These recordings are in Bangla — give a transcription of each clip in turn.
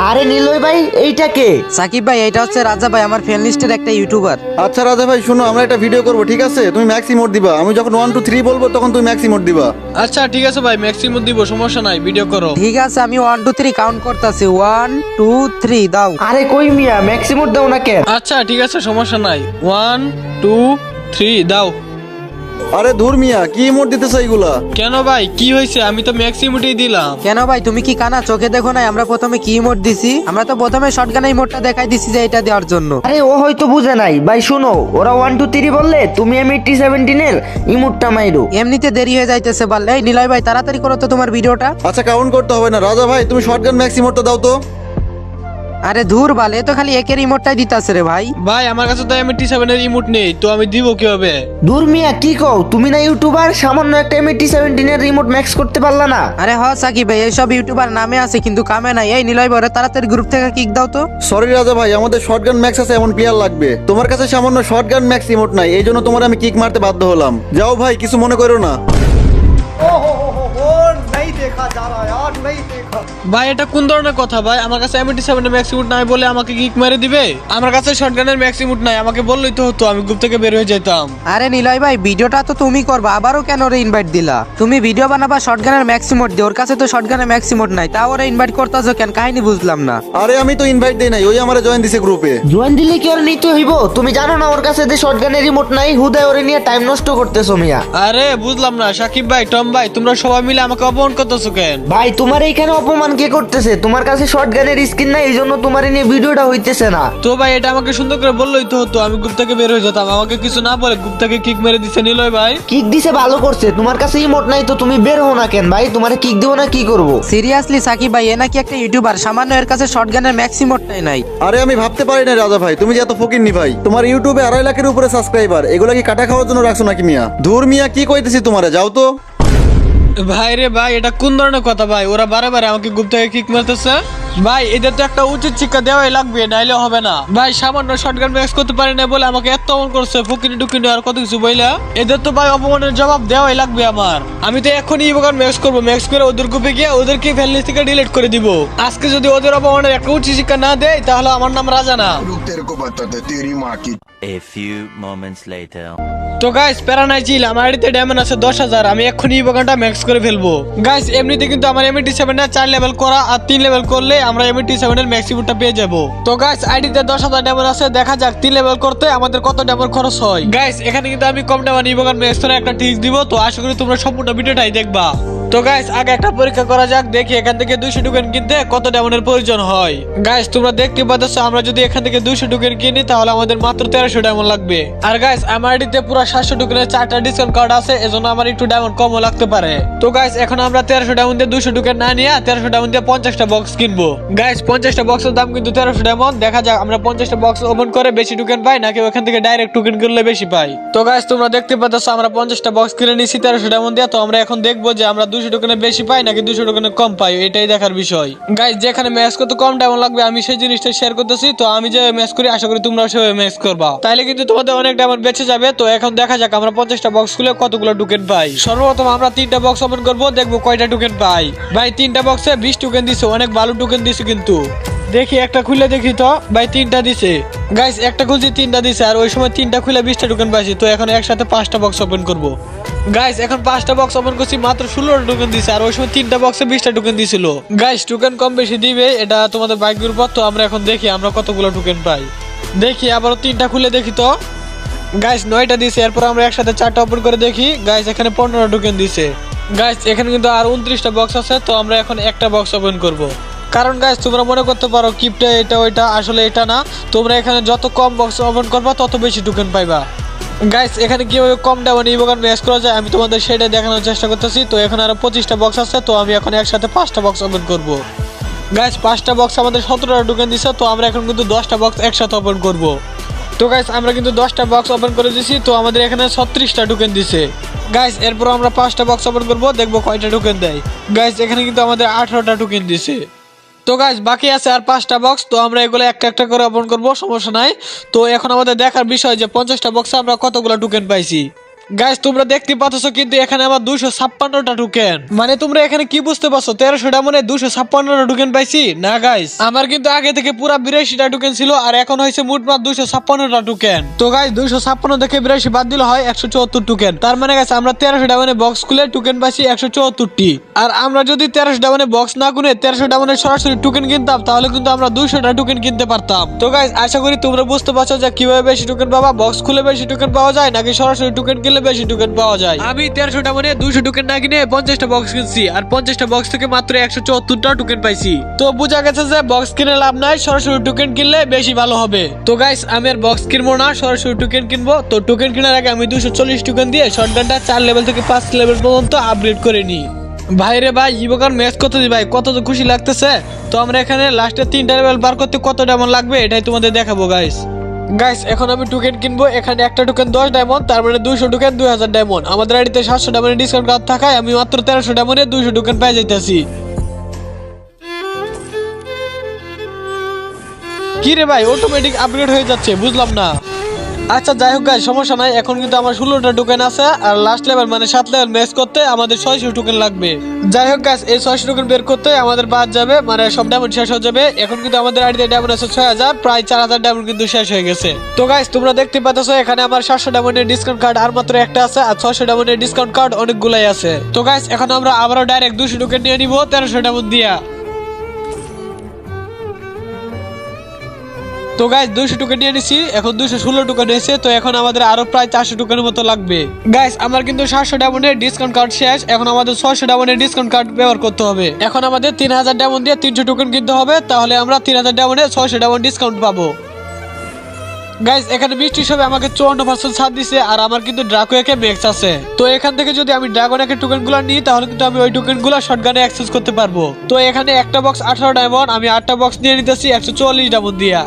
আরে নিলয় ভাই, এইটা কে? সাকিব ভাই, এটা হচ্ছে রাজা ভাই, আমার ফ্রেন্ড লিস্টের একটা ইউটিউবার। আচ্ছা রাজা ভাই শুনো, আমরা একটা ভিডিও করবো, ঠিক আছে? তুমি ম্যাক্স ইমোট দিবা, আমি যখন 1 2 3 বলবো তখন তুমি ম্যাক্স ইমোট দিবা। আচ্ছা ঠিক আছে ভাই, ম্যাক্সিমাম দিব, সমস্যা নাই, ভিডিও করো। ঠিক আছে, আমি 1 2 3 কাউন্ট করতেছি। 1 2 3 দাও। আরে কই মিয়া, ম্যাক্সিমোট দাও না কেন? আচ্ছা ঠিক আছে, সমস্যা নাই। 1 2 3 দাও। আরে ধুর মিয়া, কি ইমোট দিতেছ এইগুলা? কেন ভাই, কি হয়েছে? আমি তো ম্যাক্সিমামটাই দিলাম। কেন ভাই, তুমি কি কানা চোখে দেখো নাই আমরা প্রথমে কি ইমোট দিছি? আমরা তো প্রথমে শটগান ইমোটটা দেখাই দিছি যে এটা দেওয়ার জন্য। আরে ও হয়তো বুঝে নাই ভাই। শুনো, ওরা 1 2 3 বললে তুমি M8017 এর ইমোটটা মাইরো। এমনিতে দেরি হয়ে যাইতেছে বললে। এই নিলয় ভাই, তাড়াতাড়ি করো তো তোমার ভিডিওটা। আচ্ছা কাউন্ট করতে হবে না রাজা ভাই, তুমি শর্টগান ম্যাক্স ইমোটটা দাও তো। আরে ধুর বালে, এ তো খালি একের ইমোটটাই দিতাছে রে ভাই। ভাই আমার কাছে তো M87 এর ইমোট নেই, তো আমি দিব কিভাবে? দূর মিয়া, কি কও? তুমি না ইউটিউবার, সামান্য একটা M8017 এর রিমোট ম্যাক্স করতে পারলা না? আরে হ সাকিব ভাই, এইসব ইউটিউবার নামে আছে কিন্তু কামে নাই। এই নিলয় ভাই, ওরে তাড়াতাড়ি গ্রুপ থেকে কিক দাও তো। সরি রাজা ভাই, আমাদের শর্টগান ম্যাক্স আছে এমন প্লেয়ার লাগবে। তোমার কাছে সামান্য শর্টগান ম্যাক্স ইমোট নাই, এই জন্য তোমার আমি কিক মারতে বাধ্য হলাম। যাও ভাই, কিছু মনে করো না। ভাই এটা কোন ধরনের কথা ভাই? আমার কাছে M87 এর ম্যাক্স ইমোট নাই বলে আমাকে কিক মেরে দিবে? আমার কাছে শটগানের ম্যাক্স ইমোট নাই, আমাকে বললেই তো হতো, আমি গ্রুপ থেকে বের হয়ে যেতাম। আরে নিলয় ভাই, ভিডিওটা তো তুমি করবা, আবারও কেন ওরে ইনভাইট দিলা? তুমি ভিডিও বানাবা শটগানের ম্যাক্সিমোট দিয়ে, ওর কাছে তো শটগানের ম্যাক্সিমোট নাই, তাও ওরে ইনভাইট করতেছো কেন? কাহিনী বুঝলাম না। আরে আমি তো ইনভাইট দেই নাই, ওই আমারে জয়েন দিছে গ্রুপে। জয়েন দিলে কি ওর নিতে হইব? তুমি জানো না ওর কাছে যে শটগানের রিমোট নাই? হুদায় ওরে নিয়ে টাইম নষ্ট করতেছো মিয়া। আরে বুঝলাম না, সাকিব ভাই, টম ভাই, তোমরা সবাই মিলে আমাকে অপমান করতেছো কেন? ভাই তোমার এইখানে অপমান কে করতেছে? তোমার কাছে শটগানের স্কিন নাই, এই জন্য তোমার নিয়ে ভিডিওটা হইতেছে না। তো ভাই এটা আমাকে সুন্দর করে বললেই তো হতো, আমি গ্রুপ থেকে বের হয়ে যেতাম। আমাকে কিছু না বলে গ্রুপ থেকে কিক মেরে দিছে নিলয় ভাই। কিক দিছে ভালো করছে, তোমার কাছে ইমোট নাই তো তুমি বের হও না কেন ভাই? তোমারে কিক দিব না কি করব? সিরিয়াসলি সাকিব ভাই, এ নাকি একটা ইউটিউবার, সামান্য এর কাছে শটগানের ম্যাক্সিমোটটাই নাই। আরে আমি ভাবতে পারি না রাজা ভাই, তুমি যে এত ফকিন্নি ভাই। তোমার ইউটিউবে 2.5 লাখের উপরে সাবস্ক্রাইবার, এগুলা কি কাটা খাওয়ার জন্য রাখছো নাকি মিয়া? ধুর মিয়া, কি কইতেছি তোমারে, যাও তো। ভাই রে ভাই, এটা কোন ধরনের কথা ভাই? ওরা বারে বারে আমাকে গ্রুপ থেকে কিক মারতেছে। ভাই এদের তো একটা উচিত শিক্ষা দেওয়াই লাগবে, নাইলে হবে না ভাই। সামান্য শটগান ম্যাক্স করতে পারি না বলে আমাকে এত অপমান করছে, ফুকিনি টুকিনি আর কত কিছু বইলা। এদের তো ভাই অপমানের জবাব দেওয়াই লাগবে আমার। আমি তো এখনই ইভোগান ম্যাক্স করবো, ম্যাক্স করে ওদের গ্রুপে গিয়ে ওদেরকে ফ্রেন্ড লিস্ট থেকে ডিলিট করে দিব। আজকে যদি ওদের অপমানের একটা উচিত শিক্ষা না দেয়, তাহলে আমার নাম রাজা না। रुक तेरे को बताते तेरी माँ की। A few moments later. তো গাইস প্যারা নাই চিল, আমার আইডিতে ডায়মন্ড আছে 10,000। আমি এক্ষুনি ইভোগানটা ম্যাক্স করে ফেলবো। গাইস এমনিতে কিন্তু আমার M87 এর 4 লেভেল করা, আর 3 লেভেল করলে আমরা M87 এর ম্যাক্সিমামটা পেয়ে যাবো। তো গাইস আইডিতে 10,000 ডায়মন্ড আছে, দেখা যাক 3 লেভেল করতে আমাদের কত ডায়মন্ড খরচ হয়। গাইস এখানে কিন্তু আমি কম ডায়মন্ড ইভোগান ম্যাক্স করে একটা টিপস দিব, তো আশা করি তোমরা সম্পূর্ণ ভিডিওটাই দেখবা। তো গাইস আগে একটা পরীক্ষা করা যাক, দেখি এখান থেকে 200 টোকেন কিনতে কত ডায়মন্ডের প্রয়োজন হয়। গাইস তোমরা দেখতে পাচ্ছ, আমরা যদি এখান থেকে 200 টোকেন কিনি তাহলে আমাদের মাত্র 1300 ডায়মন্ড লাগবে। আর গাইস আমার আইডিতে পুরো 700 টোকেনের 4টা ডিসকাউন্ট কার্ড আছে, এজন্য আমার একটু ডায়মন্ড কমও লাগতে পারে। তো গাইস এখন আমরা 1300 ডায়মন্ড দিয়ে 200 টোকেন না নিয়ে 1300 ডায়মন্ড দিয়ে 50টা বক্স কিনবো। গাইস 50টা বক্সের দাম কিন্তু 1300 ডায়মন্ড। দেখা যাক আমরা 50টা বক্স ওপেন করে বেশি টোকেন পাই নাকি ওখান থেকে ডাইরেক্ট টোকেন কিনলে বেশি পাই। তো গাইস তোমরা দেখতে পাচ্ছ, আমরা 50টা বক্স কিনে নিয়েছি 1300 ডায়মন্ড দিয়ে। তো আমরা এখন দেখবো যে আমরা 200 টোকেনের বেশি পাই নাকি 200 টোকেনের কম পাই, এটাই দেখার বিষয়। গাইস যেখানে ম্যাচ করতে কম ডায়মন্ড লাগবে আমি সেই জিনিসটা শেয়ার করতেছি। তো আমি যে ম্যাচ করি, আশা করি তোমরাও সেভাবে ম্যাচ করবা, তাইলে কিন্তু তোমাদের অনেক ডায়মন্ড বেঁচে যাবে। তো এখন দেখা যাক আমরা 50টা বক্স খুলে কতগুলো টোকেন পাই। সর্বপ্রথম আমরা 3টা বক্স ওপেন করবো, দেখবো কয়টা টোকেন পাই। ভাই 3টা বক্সে 20 টোকেন দিছে, অনেক ভালো টোকেন দিছে কিন্তু। দেখি একটা খুলে দেখি তো। ভাই 3টা দিছে। গাইস একটা খুলছি 3টা দিছে, আর ওই সময় 3টা খুলে 20টা টোকেন পাইছি। তো এখন একসাথে 5টা বক্স ওপেন করবো। গাইস এখন 5টা বক্স ওপেন করছি, মাত্র 16টা টোকেন দিছে, আর ওই সময় 3টা বক্সে 20টা টোকেন দিছিল। গাইস টোকেন কম বেশি দিবে, এটা তোমাদের ভাগ্যের উপর। তো আমরা এখন দেখি আমরা কতগুলো টোকেন পাই। দেখি আবারও 3টা খুলে দেখি তো। গাইস 9টা দিছে, এরপর আমরা একসাথে 4টা ওপেন করে দেখি। গাইস এখানে 15টা টোকেন দিছে। গাইস এখানে কিন্তু আর 29টা বক্স আছে, তো আমরা এখন একটা বক্স ওপেন করব। কারণ গাইস তোমরা মনে করতে পারো কিপটা এটা ওইটা, আসলে এটা না। তোমরা এখানে যত কম বক্স ওপেন করবা তত বেশি টোকেন পাইবা। গাইস এখানে কিভাবে কম ডায়মন্ড ইভোগান ম্যাচ করা যায় আমি তোমাদের সেটা দেখানোর চেষ্টা করতেছি। তো এখন আরো 25টা বক্স আছে, তো আমি এখন একসাথে 5টা বক্স ওপেন করব। গাইস 5টা বক্স আমাদের 17টা টোকেন দিছে, তো আমরা এখন কিন্তু 10টা বক্স একসাথে ওপেন করব। তো গাইস আমরা কিন্তু 10টা বক্স ওপেন করে দিছি, তো আমাদের এখানে 36টা টোকেন দিছে। গাইস এরপর আমরা 5টা বক্স ওপেন করব, দেখবো কয়টা টোকেন দেয়। গাইস এখানে কিন্তু আমাদের 18টা টোকেন দিছে। তো গাইস বাকি আছে আর 5টা বক্স, তো আমরা এগুলো একটা একটা করে ওপেন করব, সমস্যা নাই। তো এখন আমাদের দেখার বিষয় যে 50টা বক্সে আমরা কতগুলো টোকেন পাইছি। গাইস তোমরা দেখতে পাচ্ছ কিন্তু এখানে আমার 256টা টোকেন। মানে তোমরা এখানে কি বুঝতে পারছো 1300 ডায়মন্ডে 256টা টোকেন পাইছি না গাইস? আমার কিন্তু আগে থেকে পুরো 82টা টোকেন ছিল আর এখন হয়েছে মোটমাট 256টা টোকেন। তো গাইস 256 থেকে 82 বাদ দিলে হয় 174 টোকেন। তার মানে গাইস আমরা 1300 ডায়মন্ডে বক্স খুলে টোকেন পাইছি 174টি। আর আমরা যদি 1300 ডায়মন্ডে বক্স না গুনে 1300 ডায়মন্ডে সরাসরি টোকেন কিনতাম তাহলে কিন্তু আমরা 200টা টোকেন কিনতে পারতাম। তো গাইস আশা করি তোমরা বুঝতে পারছো যে কিভাবে বেশি টোকেন পাবা, বক্স খুলে বেশি টোকেন পাওয়া যায় নাকি সরাসরি টোকেন কিনলে বেশি টোকেন পাওয়া যায়। আমি 1300টা মানে 200 টোকেন না কিনে 50টা বক্স কিনছি আর 50টা বক্স থেকে মাত্র 174টা টোকেন পাইছি। তো বোঝা গেছে যে বক্স কিনে লাভ নাই, সরাসরি টোকেন কিনলে বেশি ভালো হবে। তো গাইস আমি আর বক্স কিনবো না, সরাসরি টোকেন কিনবো। তো টোকেন কেনার আগে আমি 240 টোকেন দিয়ে শটগানটা 4 লেভেল থেকে 5 লেভেল পর্যন্ত আপগ্রেড করে নিই। ভাই রে ভাই ইবোকার ম্যাচ কত দি ভাই, কত তো খুশি লাগতেছে। তো আমরা এখানে লাস্টে 3টা লেভেল বার করতে কত ডায়মন্ড লাগবে এটাই তোমাদের দেখাবো গাইস। গাইস এখন আমি টোকেন কিনবো। এখানে একটা টোকেন 10 ডায়মন্ড, তার মানে 200 টোকেন 2000 ডায়মন্ড। আমাদের আইডিতে 700 ডায়মন্ডের ডিসকাউন্ট কার্ড থাকায় আমি মাত্র 1300 ডায়মন্ডে 200 টোকেন পেয়ে যাইতেছি। কি রে ভাই অটোমেটিক আপগ্রেড হয়ে যাচ্ছে, বুঝলাম না। আচ্ছা যাই হোক গাইস সমস্যা নাই, এখন কিন্তু আমার 16টা টোকেন আছে আর লাস্ট লেভেল মানে 7 লেভেল ম্যাচ করতে আমাদের 600 টোকেন লাগবে। যাই হোক গাইস এই 600 টোকেন বের করতে আমাদের বাদ যাবে, মানে সব ডায়মন্ড শেষ হয়ে যাবে। এখন কিন্তু আমাদের আইডিতে ডায়মন্ড আছে 6000, প্রায় 4000 ডায়মন্ড কিন্তু শেষ হয়ে গেছে। তো গাইস তোমরা দেখতে পাচ্ছো এখানে আমার 700 ডায়মন্ডের ডিসকাউন্ট কার্ড আর মাত্র একটা আছে আর 600 ডায়মন্ডের ডিসকাউন্ট কার্ড অনেকগুলাই আছে। তো গাইস এখন আমরা আবারও ডাইরেক্ট 200 টোকেন নিয়ে নিব 1300 ডায়মন্ড দিয়া। তো গাইস 200 টোকেন নিয়ে নিছি, এখন 216 টোকেন হয়েছে। তো এখন আমাদের আরো প্রায় 400 টোকেনের মতো লাগবে। গাইস আমার কিন্তু 700 ডায়মন্ডের ডিসকাউন্ট কার্ড শেষ, এখন আমাদের 600 ডায়মন্ডের ডিসকাউন্ট কার্ড ব্যবহার করতে হবে। এখন আমাদের 3000 ডায়মন্ড দিয়ে 300 টোকেন কিনতে হবে, তাহলে আমরা 3000 ডায়মন্ডে 600 ডায়মন্ড ডিসকাউন্ট পাবো। গাইস এখানে বৃষ্টির সবে আমাকে 54% ছাড় দিছে আর আমার কিন্তু ড্রাগো একে ম্যাক্স আছে। তো এখান থেকে যদি আমি ড্রাগন একে টোকেনগুলো নিই তাহলে কিন্তু আমি ওই টোকেনগুলো শটগানে অ্যাক্সেস করতে পারবো। তো এখানে একটা বক্স 18 ডায়মন্ড, আমি 8টা বক্স নিয়ে নিতেছি 144 ডায়মন্ড দিয়া।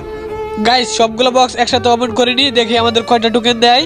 গাইস সবগুলো বক্স একসাথে ওপেন করে নি, দেখি আমাদের কয়টা টোকেন দেয়।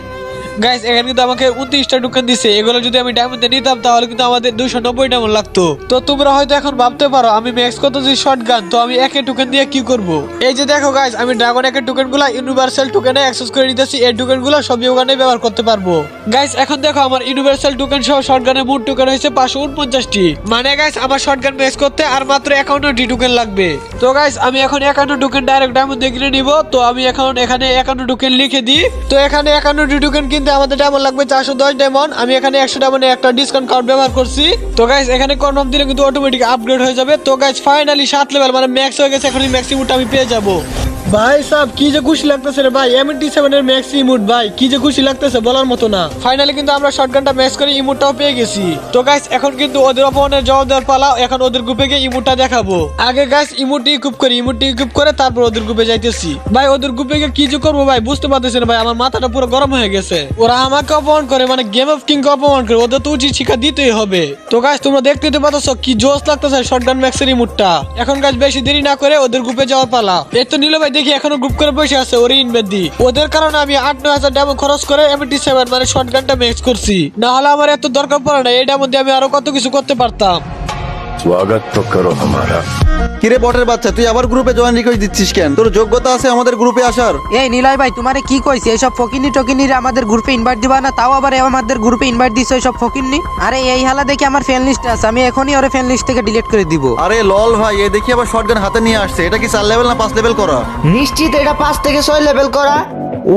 গাইস এখানে কিন্তু আমাকে 29টা টোকেন দিছে, এগুলো যদি আমি ডায়মন্ডে নিতাম তাহলে কিন্তু আমাদের 290 ডায়মন্ড লাগতো। তো তোমরা হয়তো এখন ভাবতে পারো আমি ম্যাক্স কত যে শটগান, তো আমি একে টোকেন দিয়ে কি করব। এই যে দেখো গাইস আমি ড্রাগন একের টোকেনগুলো ইউনিভার্সাল টোকেনে অ্যাক্সেস করে নিতেছি, এই টোকেনগুলো সব ওখানে ব্যবহার করতে পারবো। গাইস এখন দেখো আমার ইউনিভার্সাল টোকেন সহ শটগানের মোট টোকেন হয়েছে 549টি। মানে গাইস আমার শটগান ম্যাক্স করতে আর মাত্র 51টি টোকেন লাগবে। তো গাইস আমি এখন 51 টোকেন ডাইরেক্ট ডায়মন্ড দিয়ে কিনে নিব। তো আমি এখন এখানে 51 টোকেন লিখে দিই। তো এখানে 51টি টোকেন কিনতে আমাদের ডায়মন্ড লাগবে 410 ডায়মন্ড। আমি এখানে 100 ডায়মন্ডে একটা ডিসকাউন্ট কার্ড ব্যবহার করছি। তো গাইস এখানে কনফার্ম দিলে কিন্তু অটোমেটিক আপগ্রেড হয়ে যাবে। তো গাইস ফাইনালি 7 লেভেল মানে ম্যাক্স হয়ে গেছে, এখন ম্যাক্সিমুমটা আমি পেয়ে যাব। ভাই সাহেব কি যে খুশি লাগতেছে রে ভাই, M87 এর ম্যাক্স ইমোট ভাই কি যে খুশি লাগতেছে বলার মতো না। ফাইনালি কিন্তু আমরা শটগানটা ম্যাক্স করে ইমোটটাও পেয়ে গেছি। তো গাইস এখন কিন্তু ওদের অপমানের জবাব দেওয়ার পালা, এখন ওদের গ্রুপে গিয়ে ইমোটটা দেখাবো। আগে গাইস ইমোটটি ইকুইপ করি, ইমোটটি ইকুইপ করে তারপর ওদের গ্রুপে যাইতেছি। ভাই ওদের গ্রুপে গিয়ে কি যে করবো ভাই বুঝতে পারতেছি না ভাই, আমার মাথাটা পুরো গরম হয়ে গেছে। ওরা আমাকে অপমান করে, মানে গেম অফ কিং কে অপমান করে, ওদের তো উচিত শিক্ষা দিতেই হবে। তো গাইস তোমরা দেখতে পাচ্ছ কি জোশ লাগতেছে শটগান ম্যাক্সের ইমোটটা। এখন গাইস বেশি দেরি না করে ওদের গ্রুপে যাওয়ার পালা। এই তো নিল ভাই দেখি এখনো গ্রুপ করে বসে আছে, ওরে ইনভেট দি। ওদের কারণে আমি 8-9 ডায়মন্ড খরচ করে M87 মানে শটগানটা ম্যাক্স করছি, না হলে আমার এত দরকার পড়ে না। এই ডায়মন্ড দিয়ে আমি আরো কত কিছু করতে পারতাম। स्वागत तो करो हमारा। কিরে বটের বাচ্চা, তুই আবার গ্রুপে জয়েন রিকোয়েস্ট দিচ্ছিস কেন? তোর যোগ্যতা আছে আমাদের গ্রুপে আসার? এই নিলয় ভাই তোমারে কি কইছে, এইসব ফকিনি টকিনির আমাদের গ্রুপে ইনভাইট দিবা না, তাও আবার আমাদের গ্রুপে ইনভাইট দিছো এইসব ফকিনি। আরে এই হালা দেখি আমার ফ্রেন্ড লিস্ট আছে, আমি এখনই ওরে ফ্রেন্ড লিস্ট থেকে ডিলিট করে দিব। আরে লল ভাই, এ দেখি আবার শটগান হাতে নিয়ে আসছে। এটা কি 4 লেভেল না 5 লেভেল করা? নিশ্চিত এটা 5 থেকে 6 লেভেল করা।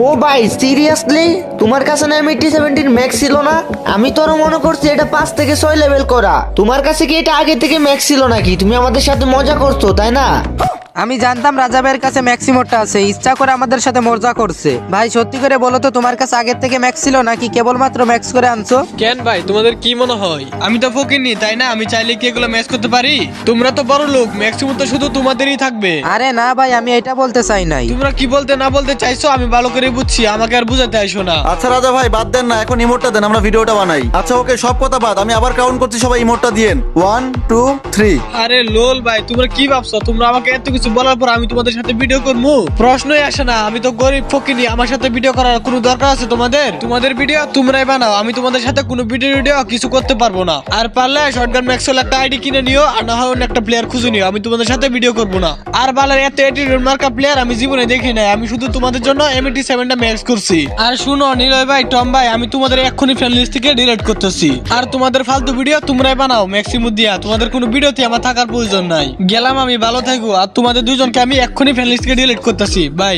ও ভাই সিরিয়াসলি তোমার কাছে না M87 ম্যাক্স ছিল না? আমি তো আরো মনে করছি এটা 5 থেকে 6 লেভেল করা। তোমার কাছে কি এটা আগে থেকে ম্যাক্স ছিল নাকি? তুমি আমাদের সাথে মজা করছো তাই না? আমি জানতাম রাজা ভাইয়ের কাছে ম্যাক্সিমোটটা আছে, ইচ্ছা করে আমাদের সাথে মজা করছে। ভাই সত্যি করে বলো তো তোমার কাছে আগের থেকে ম্যাক্স ছিল নাকি কেবলমাত্র ম্যাক্স করে আনছো? কেন ভাই তোমাদের কি মনে হয় আমি তো ফকিনি তাই না? আমি চাইলে কি এগুলো ম্যাচ করতে পারি? তোমরা তো বড় লোক, ম্যাক্সিমাম তো শুধু তোমাদেরই থাকবে। আরে না ভাই আমি এটা বলতে চাই নাই। তোমরা কি বলতে না বলতে চাইছো আমি ভালো করে বুঝছি, আমাকে আর বুঝাতে আইসো না। আচ্ছা রাজা ভাই বাদ দেন না, এখন ইমোটটা দেন, আমরা ভিডিওটা বানাই। আচ্ছা ওকে সব কথা বাদ, আমি আবার কাউন্ট করছি, সবাই ইমোটটা দিয়েন। 1 2 3। আরে লোল ভাই তোমরা কি ভাবছো তোমরা আমাকে এত কিছু কিছু বলার পর আমি তোমাদের সাথে ভিডিও করবো? প্রশ্নই আসে না। আমি তো গরিব ফকিনি, আমার সাথে ভিডিও করার কোনো দরকার আছে তোমাদের ভিডিও তোমরাই বানাও, আমি তোমাদের সাথে কোনো ভিডিও কিছু করতে পারবো না। আর পারলে শটগান ম্যাক্সওয়েল একটা আইডি কিনে নিও, আর না হয় অন্য একটা প্লেয়ার খুঁজে নিও, আমি তোমাদের সাথে ভিডিও করবো না। আর বালার এত অ্যাটিটিউড মার্কা প্লেয়ার আমি জীবনে দেখি নাই, আমি শুধু তোমাদের জন্য M87টা ম্যাক্স করছি। আর শুনো নিলয় ভাই, টম ভাই, আমি তোমাদের এক্ষুনি ফ্রেন্ড লিস্ট থেকে ডিলিট করতেছি। আর তোমাদের ফালতু ভিডিও তোমরাই বানাও ম্যাক্সিমুম দিয়া, তোমাদের কোনো ভিডিওতে আমার থাকার প্রয়োজন নাই। গেলাম আমি, ভালো থাকো। আর তোমাদের দুজনকে আমি এক্ষুনি ফ্রেন্ড লিস্ট থেকে ডিলিট করতেছি, বাই।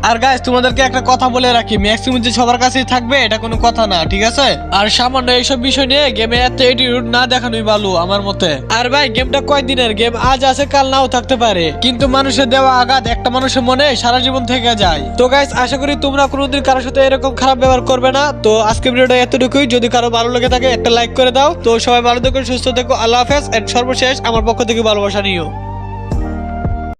আর গাইস তোমাদেরকে একটা কথা বলে রাখি, ম্যাক্সিমাম যে সবার কাছেই থাকবে এটা কোনো কথা না, ঠিক আছে? আর সামান্য এইসব বিষয় নিয়ে গেমে এত অ্যাটিটিউড না দেখানোই ভালো আমার মতে। আর ভাই গেমটা কয়দিনের গেম, আজ আছে কাল নাও থাকতে পারে, কিন্তু মানুষের দেওয়া আঘাত একটা মানুষের মনে সারা জীবন থেকে যায়। তো গাইস আশা করি তোমরা কোনোদিন কারোর সাথে এরকম খারাপ ব্যবহার করবে না। তো আজকে ভিডিওটা এতটুকুই, যদি কারো ভালো লেগে থাকে একটা লাইক করে দাও। তো সবাই ভালো থেকো, সুস্থ থেকো, আল্লাহ হাফেজ। এন্ড সর্বশেষ আমার পক্ষ থেকে ভালোবাসা নিও।